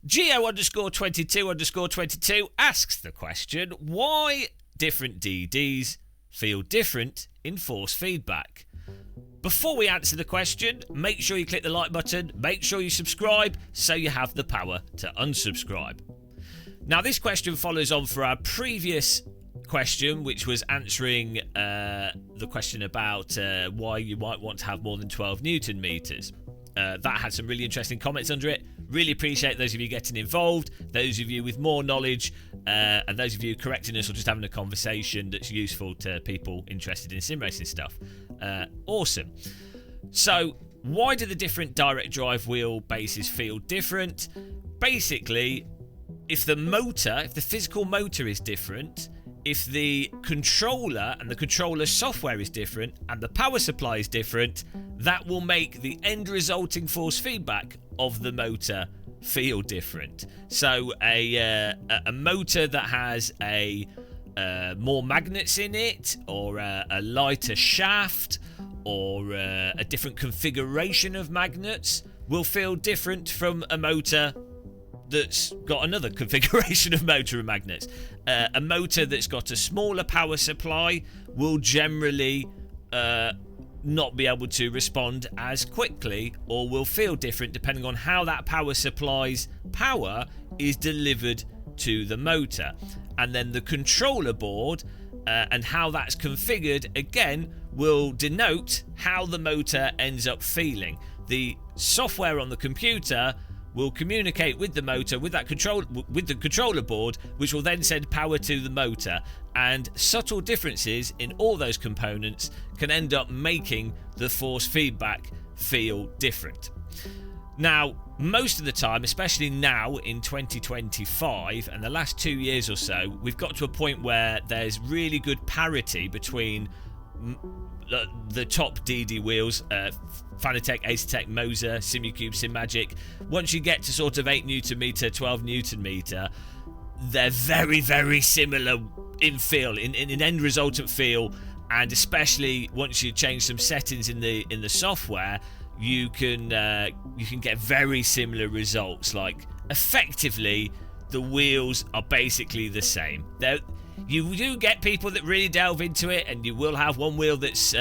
Geo_22_22 asks the question, why different DDs feel different in force feedback? Before we answer the question, make sure you click the like button, make sure you subscribe so you have the power to unsubscribe. Now, this question follows on for our previous question, which was answering the question about why you might want to have more than 12 Newton meters. That had some really interesting comments under it. Really appreciate those of you getting involved, those of you with more knowledge, and those of you correcting us or just having a conversation that's useful to people interested in sim racing stuff. Awesome. So, why do the different direct drive wheel bases feel different? Basically, if the physical motor is different, if the controller and the controller software is different and the power supply is different, that will make the end resulting force feedback of the motor feel different. So a motor that has more magnets in it, or a lighter shaft, or a different configuration of magnets will feel different from a motor that's got another configuration of motor and magnets. A motor that's got a smaller power supply will generally not be able to respond as quickly, or will feel different depending on how that power supply's power is delivered to the motor. And then the controller board and how that's configured, again, will denote how the motor ends up feeling. The software on the computer will communicate with the motor, with the controller board, which will then send power to the motor, and subtle differences in all those components can end up making the force feedback feel different. Now, most of the time, especially now in 2025 and the last 2 years or so, we've got to a point where there's really good parity between the top DD wheels, Fanatec, Acertec, Moser, Simucube, Simagic. Once you get to sort of 8 Newton meter, 12 Newton meter, they're very, very similar in feel, in end resultant feel, and especially once you change some settings in the software, you can get very similar results. Like, effectively, the wheels are basically the same. You do get people that really delve into it, and you will have one wheel that's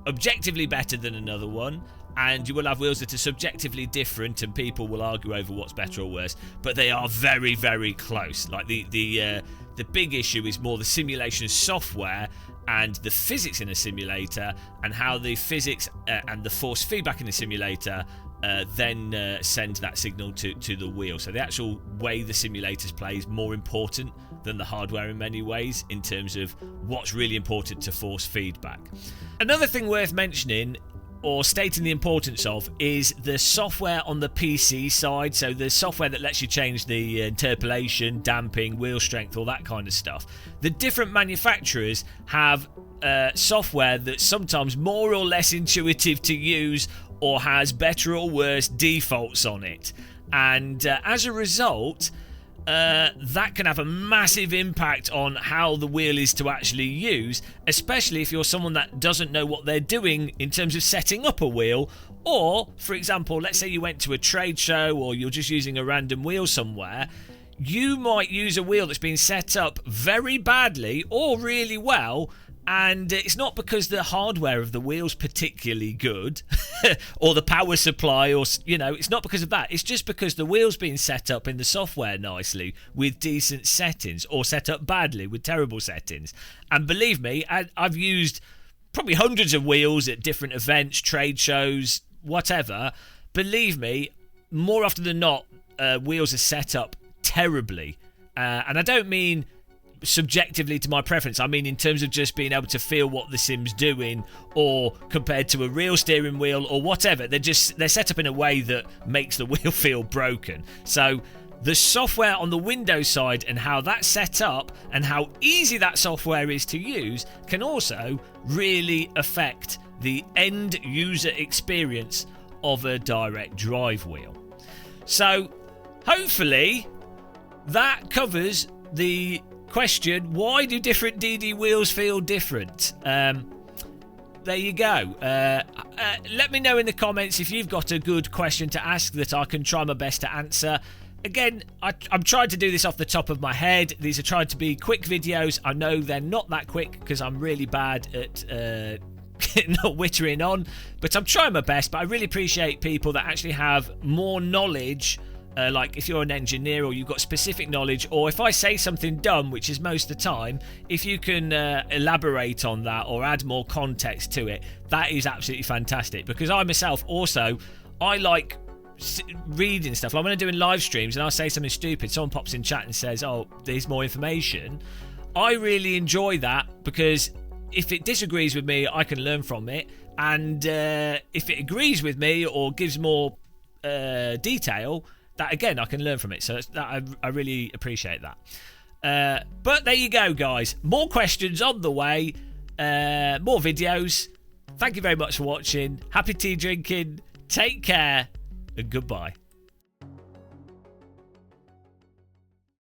objectively better than another one, and you will have wheels that are subjectively different, and people will argue over what's better or worse, but they are very, very close. Like, the big issue is more the simulation software and the physics in a simulator, and how the physics and the force feedback in the simulator then send that signal to the wheel. So the actual way the simulators play is more important than the hardware in many ways, in terms of what's really important to force feedback. Another thing worth mentioning, or stating the importance of, is the software on the PC side. So the software that lets you change the interpolation, damping, wheel strength, all that kind of stuff. The different manufacturers have software that's sometimes more or less intuitive to use, or has better or worse defaults on it. And as a result, that can have a massive impact on how the wheel is to actually use, especially if you're someone that doesn't know what they're doing in terms of setting up a wheel. Or, for example, let's say you went to a trade show, or you're just using a random wheel somewhere. You might use a wheel that's been set up very badly or really well, and it's not because the hardware of the wheel's particularly good or the power supply, or, it's not because of that. It's just because the wheel's been set up in the software nicely with decent settings, or set up badly with terrible settings. And believe me, I've used probably hundreds of wheels at different events, trade shows, whatever. Believe me, more often than not, wheels are set up terribly. And I don't mean subjectively to my preference. I mean in terms of just being able to feel what the sim's doing, or compared to a real steering wheel or whatever. They're set up in a way that makes the wheel feel broken. So the software on the Windows side and how that's set up and how easy that software is to use can also really affect the end user experience of a direct drive wheel. So hopefully that covers the question, why do different DD wheels feel different? There you go. Let me know in the comments if you've got a good question to ask that I can try my best to answer. Again, I'm trying to do this off the top of my head. These are trying to be quick videos. I know they're not that quick because I'm really bad at not wittering on, but I'm trying my best. But I really appreciate people that actually have more knowledge, like if you're an engineer or you've got specific knowledge, or if I say something dumb, which is most of the time, if you can elaborate on that or add more context to it, that is absolutely fantastic. Because I myself also, I like reading stuff. Like when I'm doing live streams and I say something stupid, someone pops in chat and says, oh, there's more information. I really enjoy that, because if it disagrees with me, I can learn from it, and if it agrees with me or gives more detail, that again I can learn from it. So that I really appreciate that. But there you go, guys, more questions on the way, more videos. Thank you very much for watching. Happy tea drinking, take care, and goodbye.